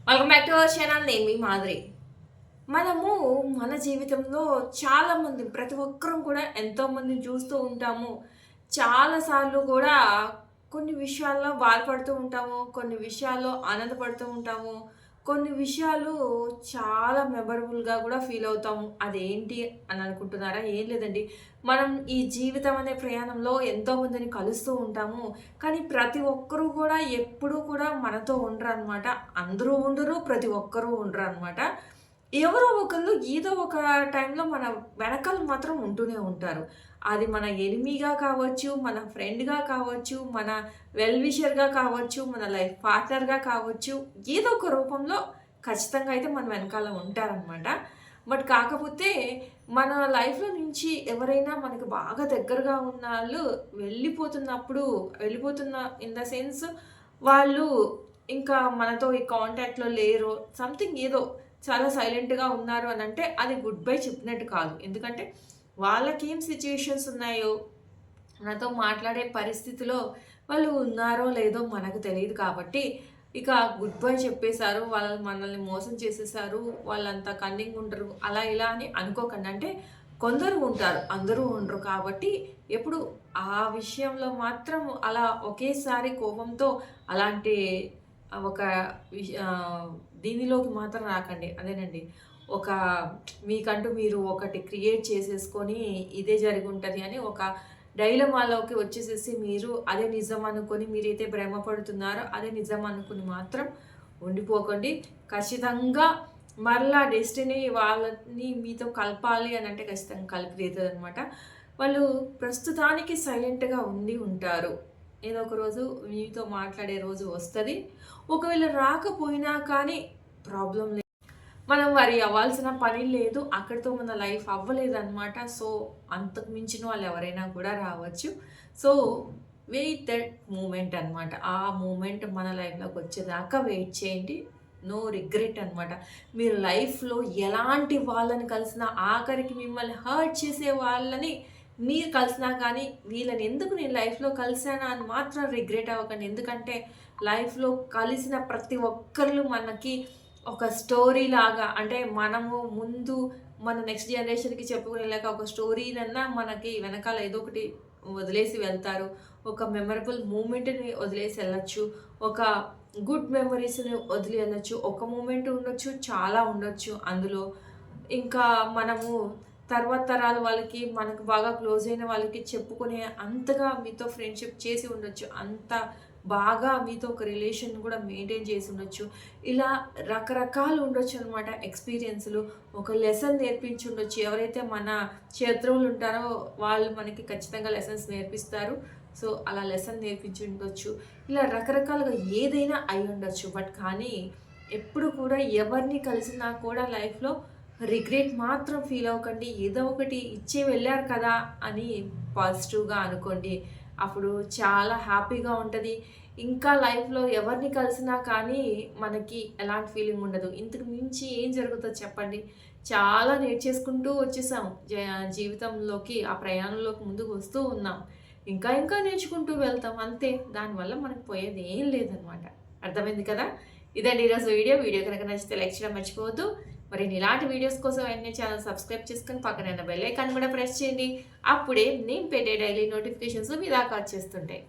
Welcome back to our channel. నేను మీ మాధురి. మనము మన జీవితంలో చాలామంది ప్రతి ఒక్కరం కూడా ఎంతోమందిని చూస్తూ ఉంటాము. చాలాసార్లు కూడా కొన్ని విషయాల్లో బాధపడుతూ ఉంటాము. కొన్ని విషయాల్లో ఆనందపడుతూ ఉంటాము. కొన్ని విషయాలు చాలా మెమరబుల్‌గా కూడా ఫీల్ అవుతాము. అదేంటి అని అనుకుంటున్నారా? ఏం లేదండి. మనం ఈ జీవితం అనే ప్రయాణంలో ఎంతోమందిని కలుస్తూ ఉంటాము. కానీ ప్రతి ఒక్కరు కూడా ఎప్పుడూ కూడా మనతో ఉండరనమాట. అందరూ ఉండరు. ప్రతి ఒక్కరు ఉండరనమాట. ఎవరో ఒకళ్ళు ఏదో ఒక టైంలో మన వెనకాల మాత్రం ఉంటూనే ఉంటారు. అది మన ఎనిమీగా కావచ్చు, మన ఫ్రెండ్‌గా కావచ్చు, మన వెల్ విషర్‌గా కావచ్చు, మన లైఫ్ పార్ట్నర్‌గా కావచ్చు, ఏదో ఒక రూపంలో ఖచ్చితంగా అయితే మన వెనకాల ఉంటారనమాట. బట్ కాకపోతే మన లైఫ్‌లో నుంచి ఎవరైనా మనకు బాగా దగ్గరగా ఉన్నాళ్ళు వెళ్ళిపోతున్న ఇన్ ద సెన్స్ వాళ్ళు ఇంకా మనతో ఈ కాంటాక్ట్‌లో లేరు. సంథింగ్ ఏదో చాలా సైలెంట్‌గా ఉన్నారు అనంటే అది గుడ్ బై చెప్పినట్టు కాదు. ఎందుకంటే వాళ్ళకేం సిట్యుయేషన్స్ ఉన్నాయో, మనతో మాట్లాడే పరిస్థితిలో వాళ్ళు ఉన్నారో లేదో మనకు తెలీదు కాబట్టి, ఇక గుడ్ బై చెప్పేశారు. వాళ్ళు మనల్ని మోసం చేసేసారు. వాళ్ళంతా కన్నింగ్ ఉంటారు. అలా ఇలా అని అనుకోకండి. అంటే కొందరు ఉంటారు. అందరూ ఉండరు. కాబట్టి ఎప్పుడు ఆ విషయంలో మాత్రం అలా ఒకేసారి కోపంతో అలాంటి ఒక దీనిలోకి మాత్రం రాకండి. అదేనండి. ఒక మీకంటూ మీరు ఒకటి క్రియేట్ చేసేసుకొని ఇదే జరిగుంటది అని ఒక డైలమాలోకి వచ్చేసేసి మీరు అదే నిజం అనుకొని మీరైతే భ్రమపడుతున్నారో అదే నిజం అనుకుని మాత్రం ఉండిపోకండి. ఖచ్చితంగా మరలా డెస్టినీ వాళ్ళని మీతో కలపాలి అని అంటే ఖచ్చితంగా కలిపితీరుతదనమాట. వాళ్ళు ప్రస్తుతానికి సైలెంట్‌గా ఉంటారు. ఏదో ఒక రోజు మీతో మాట్లాడే రోజు వస్తది. ఒకవేళ రాకపోయినా కానీ ప్రాబ్లమ్ లేదు. మనం వరీ అవ్వాల్సిన పని లేదు. అక్కడితో మన లైఫ్ అవ్వలేదనమాట. సో, అంతకు మించిన వాళ్ళు ఎవరైనా కూడా రావచ్చు. సో, వెయిట్ దట్ మూమెంట్ అనమాట. ఆ మూమెంట్ మన లైఫ్‌లోకి వచ్చేదాకా వెయిట్ చేయండి. నో రిగ్రెట్ అనమాట. మీరు లైఫ్‌లో ఎలాంటి వాళ్ళని కలిసినా ఆఖరికి మిమ్మల్ని హర్ట్ చేసే వాళ్ళని మీరు కలిసినా కానీ వీళ్ళని ఎందుకు నేను లైఫ్‌లో కలిసానా అని మాత్రం రిగ్రెట్ అవ్వకండి. ఎందుకంటే లైఫ్‌లో కలిసిన ప్రతి ఒక్కళ్ళు మనకి ఒక స్టోరీ లాగా అంటే మనము ముందు మన నెక్స్ట్ జనరేషన్‌కి చెప్పుకునేలాగా ఒక స్టోరీనన్నా మనకి వెనకాల ఏదో ఒకటి వదిలేసి వెళ్తారు. ఒక మెమరబుల్ మూమెంట్‌ని వదిలేసి ఎళ్ళొచ్చు. ఒక గుడ్ మెమరీస్‌ని వదిలి ఎళ్ళొచ్చు. ఒక మూమెంట్ ఉండొచ్చు. చాలా ఉండొచ్చు అందులో. ఇంకా మనము తర్వాత తరాల వాళ్ళకి మనకు బాగా క్లోజ్ అయిన వాళ్ళకి చెప్పుకునే అంతగా మీతో ఫ్రెండ్‌షిప్ చేసి ఉండొచ్చు. అంత బాగా మీతో ఒక రిలేషన్ కూడా మెయింటైన్ చేసి ఉండొచ్చు. ఇలా రకరకాలు ఉండొచ్చనమాట ఎక్స్‌పీరియన్స్‌లు. ఒక లెసన్ నేర్పించి ఉండొచ్చు. ఎవరైతే మన శత్రువులు ఉంటారో వాళ్ళు మనకి ఖచ్చితంగా లెసన్స్ నేర్పిస్తారు. సో, అలా లెసన్ నేర్పించి ఉండొచ్చు. ఇలా రకరకాలుగా ఏదైనా అయ్యుండొచ్చు. బట్ కానీ ఎప్పుడు కూడా ఎవరిని కలిసినా కూడా లైఫ్‌లో రిగ్రెట్ మాత్రం ఫీల్ అవ్వకండి. ఏదో ఒకటి ఇచ్చి వెళ్లారు కదా అని పాజిటివ్‌గా అనుకోండి. అప్పుడు చాలా హ్యాపీగా ఉంటది. ఇంకా లైఫ్‌లో ఎవరిని కలిసినా కానీ మనకి ఎలాంటి ఫీలింగ్ ఉండదు. ఇంతకు మించి ఏం జరుగుతదో చెప్పండి? చాలా నేర్చేసుకుంటూ వచ్చేసాం. జీవితంలోకి ఆ ప్రయాణంలోకి ముందుకు వస్తూ ఉన్నాం. ఇంకా ఇంకా నేర్చుకుంటూ వెళ్తాం అంతే. దానివల్ల మనకు పోయేది ఏం లేదనమాట. అర్థమైంది కదా! ఇదండి ఈరోజు వీడియో. వీడియో కనుక నచ్చితే లైక్ చేయడం మర్చిపోవద్దు. మరి ఇలాంటి వీడియోస్ కోసం వెంటనే ఛానల్ సబ్స్క్రైబ్ చేసుకొని పక్కన ఉన్న బెల్ ఐకాన్ కూడా ప్రెస్ చేయండి. అప్పుడే నేను పెట్టే డైలీ నోటిఫికేషన్స్ మీ దాకా వచ్చేస్తుంటాయి.